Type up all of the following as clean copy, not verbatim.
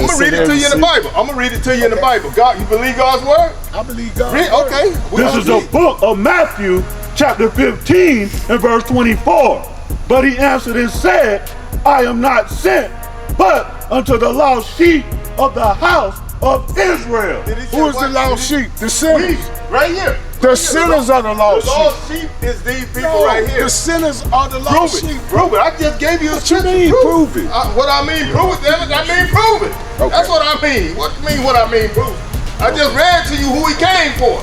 I'm gonna read it to you in the Bible. I'm gonna read it to you in the Bible. God, you believe God's word? I believe God's word. Okay. This is the book of Matthew, chapter 15, and verse 24. But he answered and said, I am not sent, but unto the lost sheep of the house of Israel. Who is the lost sheep? The sinners. Right here. The sinners are the lost sheep. The lost sheep is these people right here. The sinners are the lost sheep. Prove it. I just gave you a scripture. What you mean, prove it? What I mean, prove it, damn it. I mean, prove it. Okay. That's what I mean. What you mean, what I mean, prove it? I just read to you who he came for.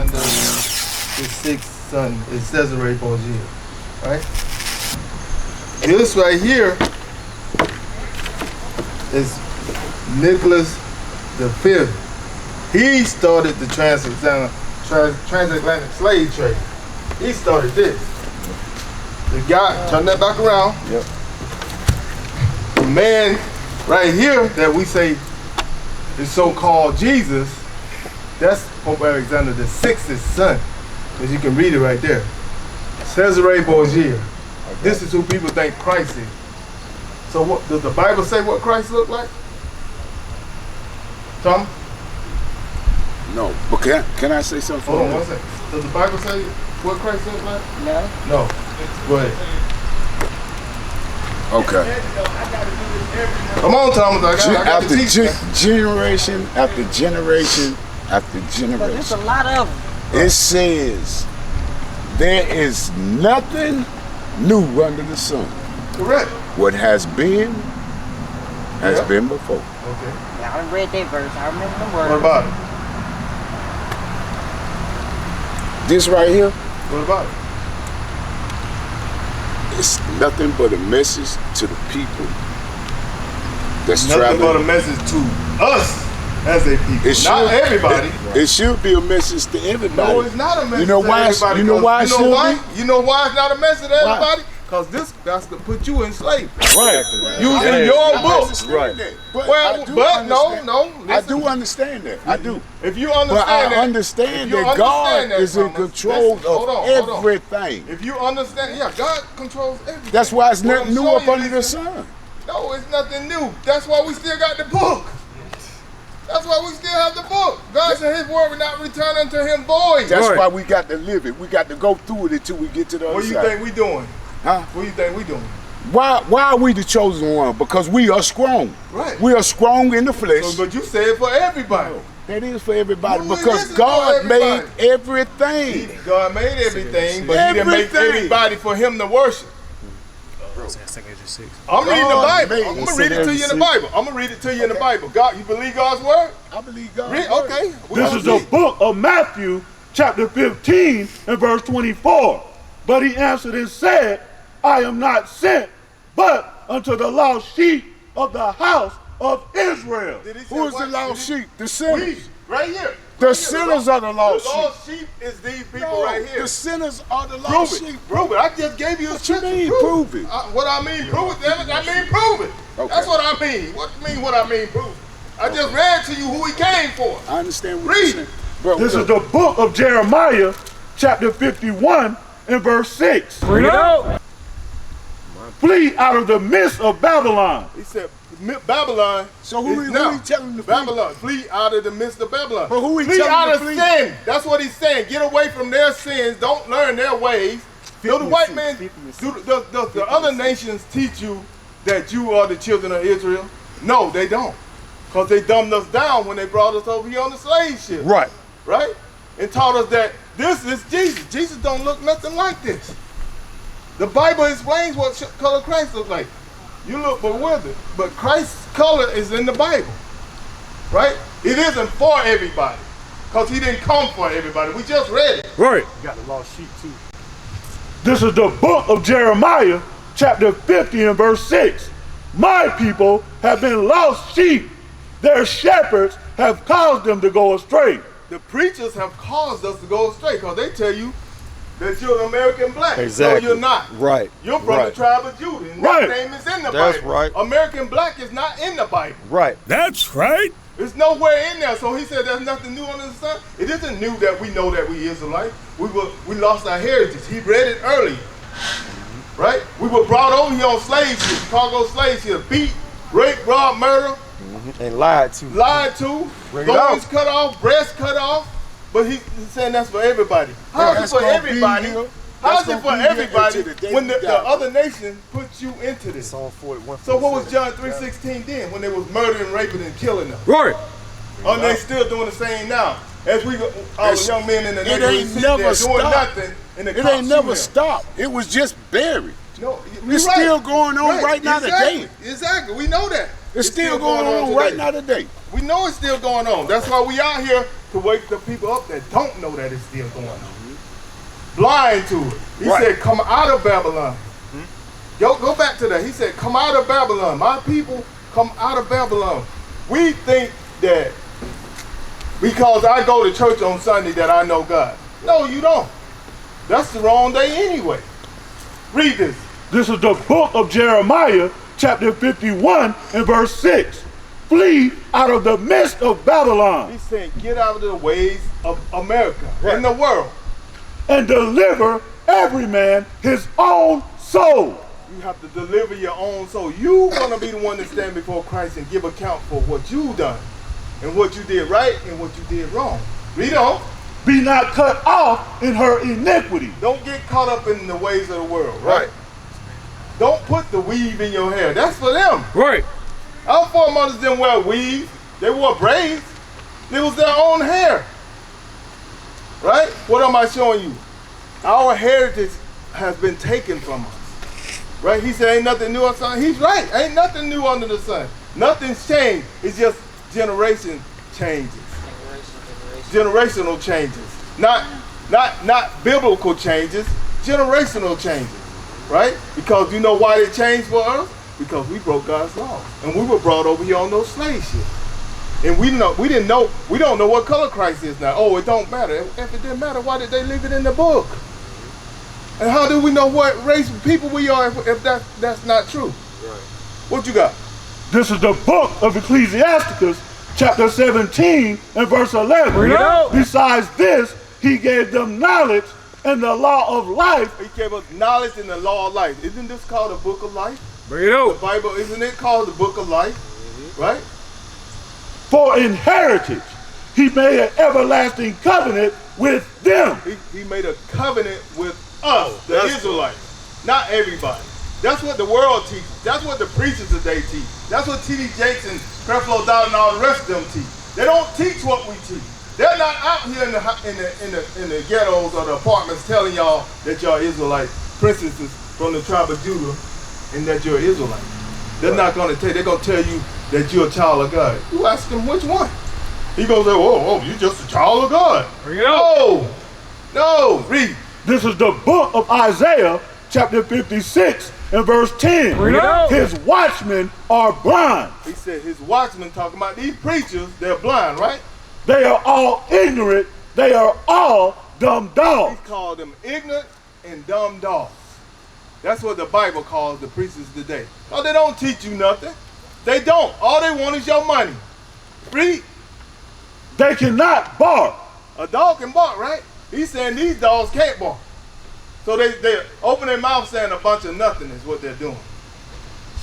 His sixth son is Cesare Borgia, right? This right here is Nicholas V. He started the transatlantic slave trade. He started this. The guy, turn that back around. Yep. The man right here that we say is so-called Jesus, that's Pope Alexander VI's son. As you can read it right there. Cesare Borgia. Okay. This is who people think Christ is. So what does the Bible say what Christ looked like? Tom? No, but can I say something? Hold on one second. Does the Bible say what Christ looked like? No. No. Go ahead. Okay. Come on, Thomas. I got to teach you. Generation after generation after generation. But there's a lot of them. It says there is nothing new under the sun. Correct. What has been been before. Okay. Yeah, I read that verse. I remember the word. What about it? This right here, What about it? it's nothing but a message to the people that's Nothing traveling. but a message to us as a people. Not everybody. It should be a message to everybody. No, it's not a message You know why? to everybody. You know why? You know why it's not a message to everybody? Because this got to put you in slavery. Right. Using your books. Right. Well, but no. I do understand that. I do. If you But understand I that, understand if you that God understand that, is in Thomas, control listen, hold of on. everything. If you understand, yeah, God controls everything. That's why it's What nothing I'm new showing up you, under the listen, sun. No, it's nothing new. That's why we still got the book. That's why we still have the book. God said his word will not return unto him void. That's why we got to live it. We got to go through it until we get to the other What do you side. think we doing? Huh? What do you think we doing? Why are we the chosen one? Because we are strong. Right. We are strong in the flesh. So, but you said for everybody. That is for everybody No, it because isn't God for made everybody. everything. God made everything, but he didn't make Everything. everybody for him to worship. I'm reading the Bible. I'm going to read it to you in the Bible. I'm going to read it to you in the Bible. God, you believe God's word? I believe God. Okay. This is the book of Matthew, chapter 15, and verse 24. But he answered and said, I am not sent, but unto the lost sheep of the house of Israel. Who is the lost sheep? The sinners. Right here. The sinners are the lost sheep. The lost sheep is these people right here. The sinners are the Prove lost it. sheep. Prove it. I just gave you a What you scripture. mean, prove it? What I mean, prove it, damn it. I mean, prove it. Okay. That's what I mean. What you mean, what I mean, prove it? I just read to you who he came for. I understand what Read. you're saying. Bro, This is the book of Jeremiah, chapter 51, and verse 6. Bring it out. Flee out of the midst of Babylon. He said, Babylon. So who he telling him to flee? Babylon. Flee out of the midst of Babylon. But who he flee telling out to of flee? sin. That's what he's saying. Get away from their sins. Don't learn their ways. Do the white man, do the other nations teach you that you are the children of Israel? No, they don't. Because they dumbed us down when they brought us over here on the slave ship. Right. Right? And taught us that this is Jesus. Jesus don't look nothing like this. The Bible explains what color Christ looks like. You look bewildered, but Christ's color is in the Bible, right? It isn't for everybody, because he didn't come for everybody. We just read it. Right. You got the lost sheep too. This is the book of Jeremiah, chapter 50 and verse 6. My people have been lost sheep. Their shepherds have caused them to go astray. The preachers have caused us to go astray, because they tell you that you're an American black. Exactly. No, you're not. Right. You're from the tribe of Judah, and Right. that name is in the That's Bible. right. American black is not in the Bible. Right. That's right. It's nowhere in there. So he said there's nothing new under the sun. It isn't new that we know that we Israelites. We lost our heritage. He read it early. Right? We were brought over here on slave ships, cargo slave ships, beat, rape, rob, murder. And lied to. Lied to, loins cut off, breasts cut off. But he's saying that's for everybody. How is it for everybody? How is it for everybody when the other nation puts you into this? Psalm 41. So what was John 3:16 then when they was murdering, raping, and killing them? Right. Are they still doing the same now? As we, all the young men in the neighborhood sit there doing nothing, and the It ain't never stopped. It was just buried. No, it's still going on right now today. Exactly, we know that. It's still going on right now today. We know it's still going on. That's why we out here to wake the people up that don't know that it's still going on. Blind to it. He said, come out of Babylon. Go back to that. He said, come out of Babylon. My people, come out of Babylon. We think that because I go to church on Sunday that I know God. No, you don't. That's the wrong day anyway. Read this. This is the book of Jeremiah, chapter 51 and verse 6. Flee out of the midst of Babylon. He's saying, get out of the ways of America and the world. And deliver every man his own soul. You have to deliver your own soul. You want to be the one to stand before Christ and give account for what you done and what you did right and what you did wrong. Read on. Be not cut off in her iniquity. Don't get caught up in the ways of the world, right? Don't put the weave in your hair. That's for them. Right. Our foremothers didn't wear weave. They wore braids. It was their own hair. Right? What am I showing you? Our heritage has been taken from us. Right? He said ain't nothing new under the sun. He's right. Ain't nothing new under the sun. Nothing's changed. It's just generation changes. Generational changes. Not biblical changes. Generational changes. Right? Because you know why they changed for us? Because we broke God's law. And we were brought over here on those slave ships. And we don't know what color Christ is now. Oh, it don't matter. If it didn't matter, why did they leave it in the book? And how do we know what race of people we are if that's not true? Right. What you got? This is the book of Ecclesiasticus, chapter 17 and verse 11. Besides this, he gave them knowledge and the law of life. He gave us knowledge and the law of life. Isn't this called the book of life? Bring it out. The Bible, isn't it called the book of life? Right? For inheritance, he made an everlasting covenant with them. He made a covenant with us, the Israelites, not everybody. That's what the world teaches. That's what the preachers today teach. That's what T.D. Jakes and Creflo Dollar and all the rest of them teach. They don't teach what we teach. They're not out here in the ghettos or the apartments telling y'all that y'all Israelite princesses from the tribe of Judah and that you're Israelite. They're not going to tell you. They're going to tell you that you're a child of God. You ask him which one. He goes, oh, you're just a child of God. No, read. This is the book of Isaiah, chapter 56 and verse 10. His watchmen are blind. He said his watchmen, talking about these preachers, they're blind, right? They are all ignorant. They are all dumb dogs. He called them ignorant and dumb dogs. That's what the Bible calls the preachers today. Oh, they don't teach you nothing. They don't. All they want is your money. Read. They cannot bark. A dog can bark, right? He's saying these dogs can't bark. So they open their mouth saying a bunch of nothing is what they're doing.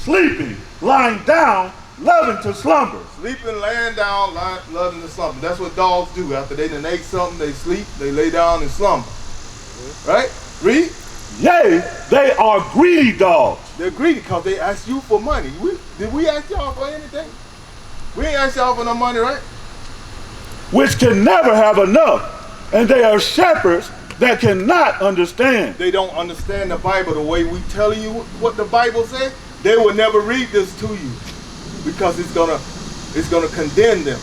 Sleeping, lying down, loving to slumber. Sleeping, laying down, loving to slumber. That's what dogs do. After they done ate something, they sleep, they lay down and slumber. Right? Read. Yea, they are greedy dogs. They're greedy because they ask you for money. Did we ask y'all for anything? We ain't asked y'all for no money, right? Which can never have enough. And they are shepherds that cannot understand. They don't understand the Bible the way we tell you what the Bible says. They will never read this to you because it's gonna condemn them.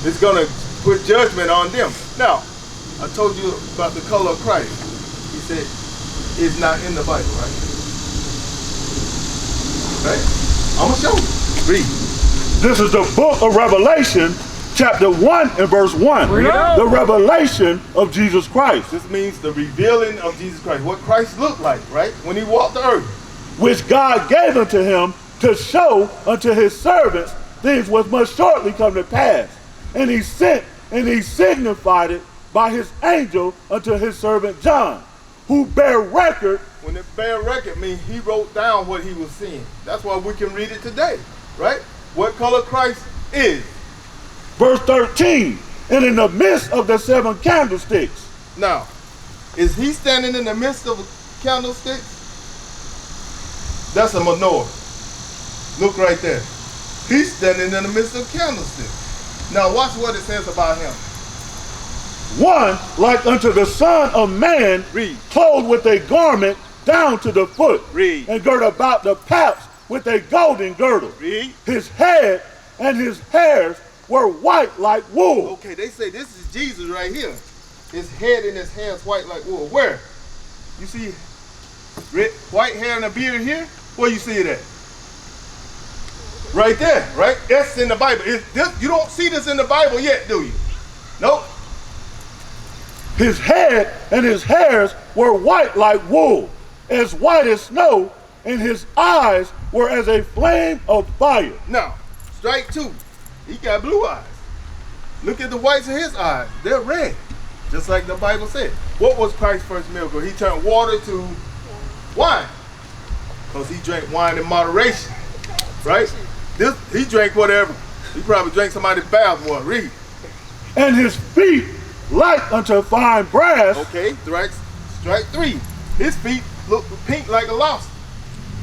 It's gonna put judgment on them. Now, I told you about the color of Christ. He said it's not in the Bible, right? Right? I'm gonna show you. Read. This is the book of Revelation, chapter 1 and verse 1. The revelation of Jesus Christ. This means the revealing of Jesus Christ. What Christ looked like, right? When he walked the earth. Which God gave unto him to show unto his servants things which must shortly come to pass. And he sent and he signified it by his angel unto his servant John, who bear record. When it bear record means he wrote down what he was seeing. That's why we can read it today, right? What color Christ is. Verse 13, and in the midst of the 7 candlesticks. Now, is he standing in the midst of candlesticks? That's a menorah. Look right there. He's standing in the midst of candlesticks. Now watch what it says about him. One like unto the Son of Man, Read. clothed with a garment down to the foot, Read. and girt about the paps with a golden girdle. Read. His head and his hairs were white like wool. Okay, they say this is Jesus right here. His head and his hair is white like wool. Where? You see red, white hair and a beard here? Where you see it at? Right there, right? That's in the Bible. You don't see this in the Bible yet, do you? Nope. His head and his hairs were white like wool, as white as snow, and his eyes were as a flame of fire. Now, strike 2. He got blue eyes. Look at the whites of his eyes. They're red, just like the Bible said. What was Christ's first miracle? He turned water to wine, because he drank wine in moderation, right? He drank whatever. He probably drank somebody's bath water. Read. And his feet like unto fine brass. Okay, strike 3. His feet look pink like a lobster.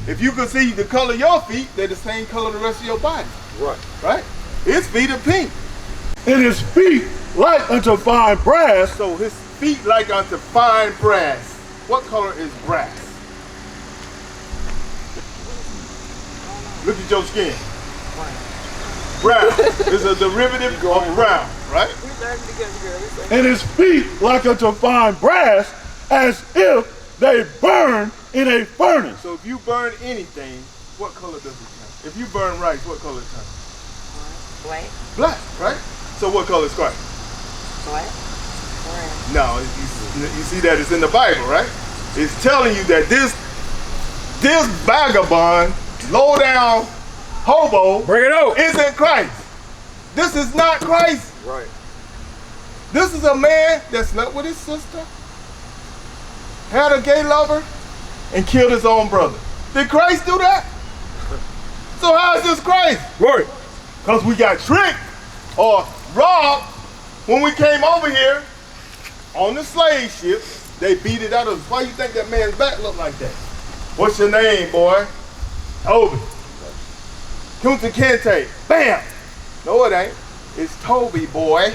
If you could see the color of your feet, they're the same color the rest of your body. Right. Right? His feet are pink. And his feet like unto fine brass. So his feet like unto fine brass. What color is brass? Look at your skin. Brown is a derivative of brown, right? And his feet like unto fine brass, as if they burn in a furnace. So if you burn anything, what color does it turn? If you burn rice, what color it turns? White. Black, right? So what color is Christ? White. Orange. No, you see that it's in the Bible, right? It's telling you that this vagabond, low down hobo, Bring it out. isn't Christ. This is not Christ. Right. This is a man that slept with his sister, had a gay lover, and killed his own brother. Did Christ do that? So how is this Christ? Right. Because we got tricked or robbed when we came over here on the slave ship. They beat it out of us. Why you think that man's back looked like that? What's your name, boy? Toby. Kunta Kinte. Bam! No, it ain't. It's Toby, boy.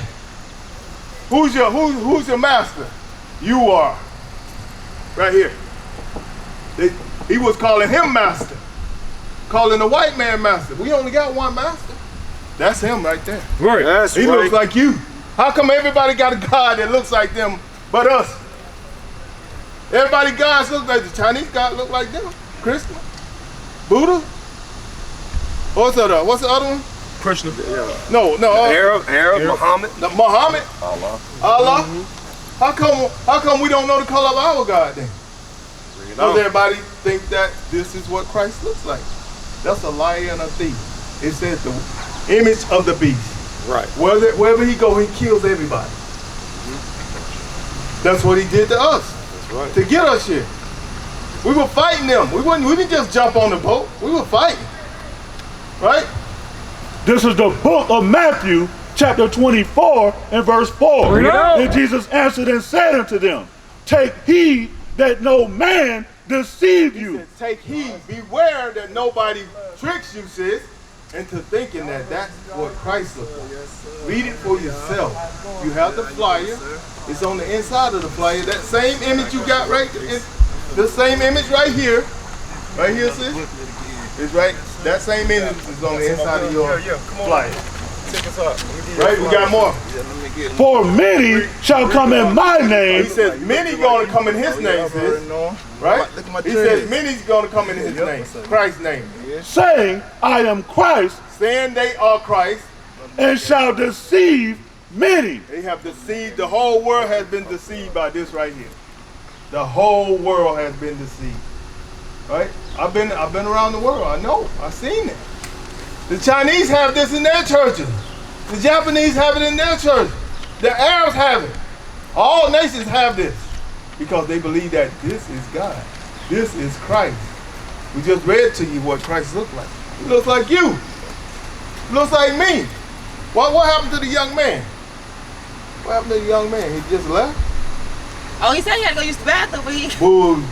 Who's your master? You are. Right here. He was calling him master. Calling the white man master. We only got one master. That's him right there. Right. That's He right. looks like you. How come everybody got a God that looks like them but us? Everybody gods look like the Chinese God look like them. Krishna. Buddha. What's the other one? Krishna. No. Arab, Muhammad. Muhammad. Allah. Mm-hmm. How come we don't know the color of our God then? Does everybody think that this is what Christ looks like? That's a liar and a thief. It says the image of the beast. Right. Wherever he go, he kills everybody. That's what he did to us. That's right. To get us here. We were fighting them. We didn't just jump on the boat. We were fighting. Right? This is the book of Matthew, chapter 24 and verse 4. Bring it out. And Jesus answered and said unto them, take heed that no man deceive you. He said, take heed, beware that nobody tricks you, sis, into thinking that that's what Christ looks like. Read it for yourself. You have the flyer. It's on the inside of the flyer. That same image you got right there, the same image right here, sis, is right. That same image is on the inside of your flyer. Right, we got more. For many shall come in my name. He says many going to come in his name, sis. Right? He says many's going to come in his name, Christ's name. Saying, I am Christ, Saying they are Christ. and shall deceive many. They have deceived, the whole world has been deceived by this right here. The whole world has been deceived. Right? I've been around the world. I know. I've seen it. The Chinese have this in their churches. The Japanese have it in their church. The Arabs have it. All nations have this because they believe that this is God. This is Christ. We just read to you what Christ looked like. He looks like you. He looks like me. What happened to the young man? What happened to the young man? He just left? Oh, he said he had to go use the bathroom, but he... Boo.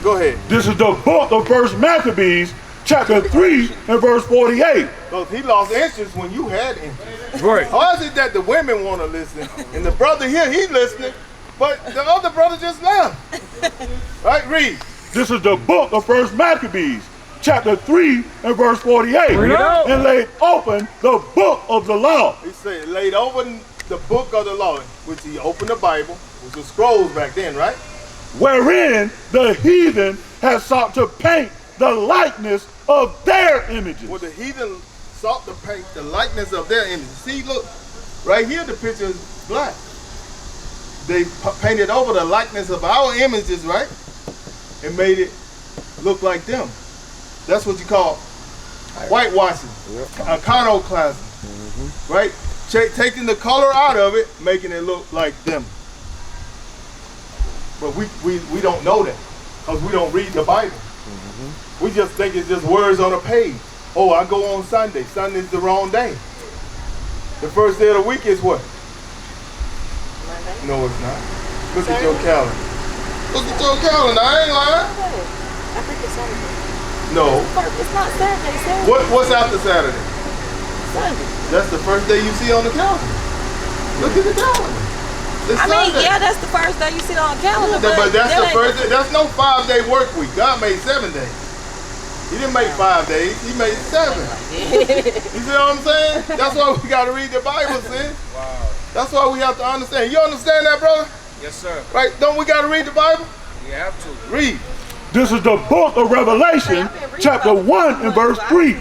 Go ahead. This is the book of 1 Maccabees, chapter 3 and verse 48. Because he lost interest when you had interest. Right. Or is it that the women want to listen? And the brother here, he's listening, but the other brother just left. Right, read. This is the book of 1 Maccabees, chapter 3 and verse 48. And laid open the book of the law. He said, laid open the book of the law, which he opened the Bible, was the scrolls back then, right? Wherein the heathen has sought to paint the likeness of their images. Well, the heathen sought to paint the likeness of their image. See, look, right here the picture is black. They painted over the likeness of our images, right? And made it look like them. That's what you call whitewashing, iconoclasm, right? Taking the color out of it, making it look like them. But we don't know that because we don't read the Bible. We just think it's just words on a page. Oh, I go on Sunday. Sunday's the wrong day. The first day of the week is what? Monday. No, it's not. Look at your calendar. Look at your calendar. I ain't lying. I think it's Saturday. No. It's not Saturday. Saturday. What's after Saturday? Sunday. That's the first day you see on the calendar. Look at the calendar. It's I mean, Sunday. yeah, that's the first day you see it on the calendar. But that's that the ain't- first day. That's no 5-day work week. God made 7 days. He didn't make 5 days. He made 7. You see what I'm saying? That's why we got to read the Bible, sis. Wow. That's why we have to understand. You understand that, brother? Yes, sir. Right? Don't we got to read the Bible? We have to. Read. This is the book of Revelation, chapter 1 and verse 3.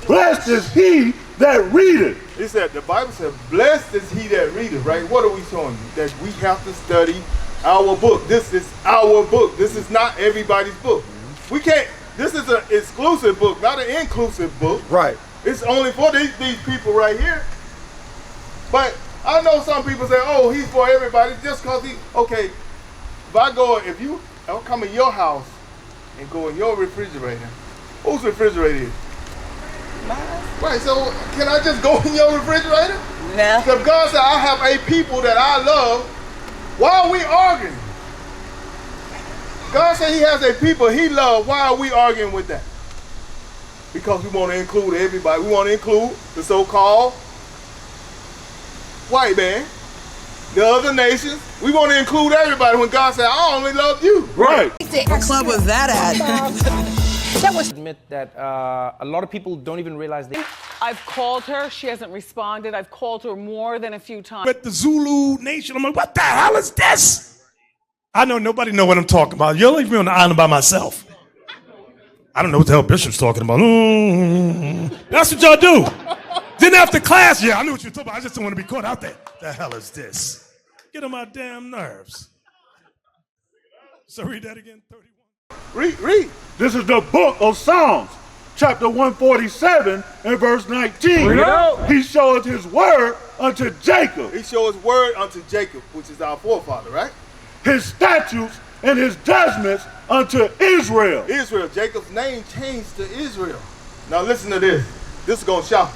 Blessed is he that readeth. It said, the Bible said, blessed is he that readeth, right? What are we showing you? That we have to study our book. This is our book. This is not everybody's book. We can't, this is an exclusive book, not an inclusive book. Right. It's only for these people right here. But I know some people say, oh, he's for everybody just because okay, I'll come in your house and go in your refrigerator. Whose refrigerator is it? Mine? Right, so can I just go in your refrigerator? No. So if God said, I have a people that I love, why are we arguing? God said he has a people he loves, why are we arguing with that? Because we want to include everybody. We want to include the so-called white man, the other nations. We want to include everybody when God said, I only love you. Right. What club was that at? Admit that a lot of people don't even realize they. I've called her. She hasn't responded. I've called her more than a few times. With the Zulu nation, I'm like, what the hell is this? I know nobody know what I'm talking about. You'll leave me on the island by myself. I don't know what the hell Bishop's talking about. That's what y'all do. Then after class, yeah, I knew what you were talking about. I just don't want to be caught out there. The hell is this? Get on my damn nerves. So read that again, 31. Read. This is the book of Psalms, chapter 147 and verse 19. He showeth his word unto Jacob, He showed his word unto Jacob, which is our forefather, right? his statutes and his judgments unto Israel. Israel. Jacob's name changed to Israel. Now listen to this. This is going to shock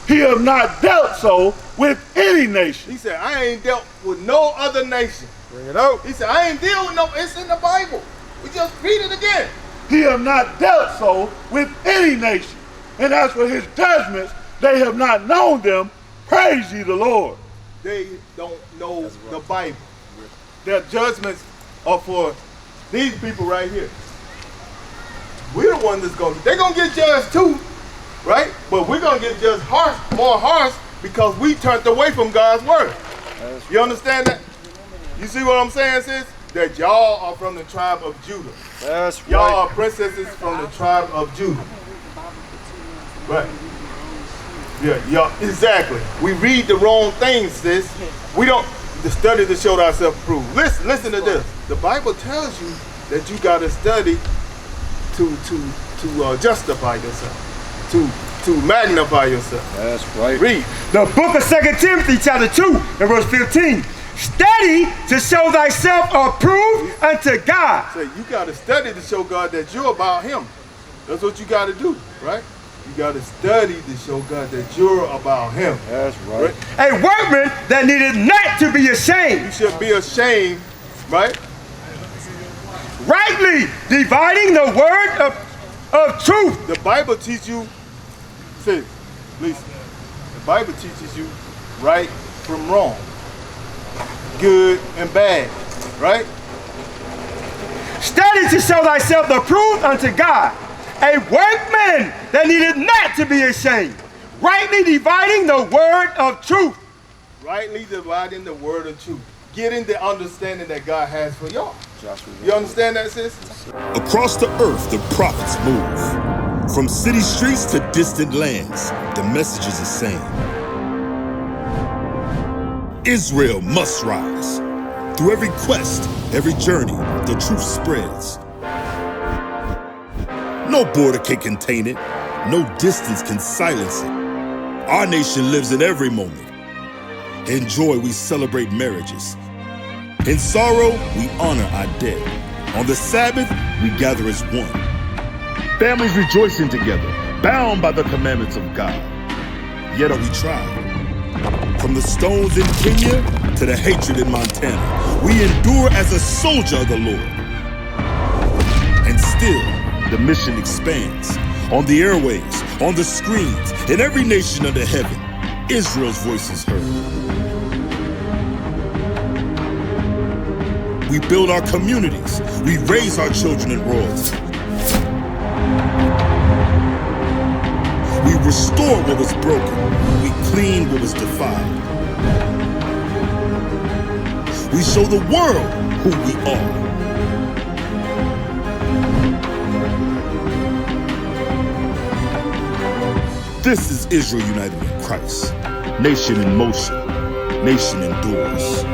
you. He have not dealt so with any nation. He said, I ain't dealt with no other nation. Bring it out. He said, I ain't dealing with no, it's in the Bible. We just read it again. He have not dealt so with any nation. And as for his judgments, they have not known them. Praise ye the Lord. They don't know the Bible. Their judgments are for these people right here. We're the ones that's they're going to get judged too, right? But we're going to get judged more harsh because we turned away from God's word. You understand that? You see what I'm saying, sis? That y'all are from the tribe of Judah. That's right. Y'all are princesses from the tribe of Judah. Right. Yeah, exactly. We read the wrong things, sis. We don't study to show ourselves approved. Listen to this. The Bible tells you that you got to study to justify yourself, to to magnify yourself. That's right. Read. The book of 2 Timothy chapter 2 and verse 15. Study to show thyself approved unto God. So you got to study to show God that you're about him. That's what you got to do, right? You got to study to show God that you're about him. That's right. A workman that needed not to be ashamed. You should be ashamed, right? Rightly dividing the word of truth. The Bible teaches you, say, listen, the Bible teaches you right from wrong, good and bad, right? Study to show thyself approved unto God, a workman that needed not to be ashamed, rightly dividing the word of truth. Rightly dividing the word of truth, getting the understanding that God has for y'all. You understand that, sis? Across the earth, the prophets move. From city streets to distant lands, the message is the same. Israel must rise. Through every quest, every journey, the truth spreads. No border can contain it. No distance can silence it. Our nation lives in every moment. In joy, we celebrate marriages. In sorrow, we honor our dead. On the Sabbath, we gather as one. Families rejoicing together, bound by the commandments of God. Yet are we tried. From the stones in Kenya to the hatred in Montana, we endure as a soldier of the Lord. And still, the mission expands. On the airways, on the screens, in every nation under heaven, Israel's voice is heard. We build our communities. We raise our children in royalty. We restore what was broken. We clean what was defiled. We show the world who we are. This is Israel united in Christ. Nation in motion. Nation endures.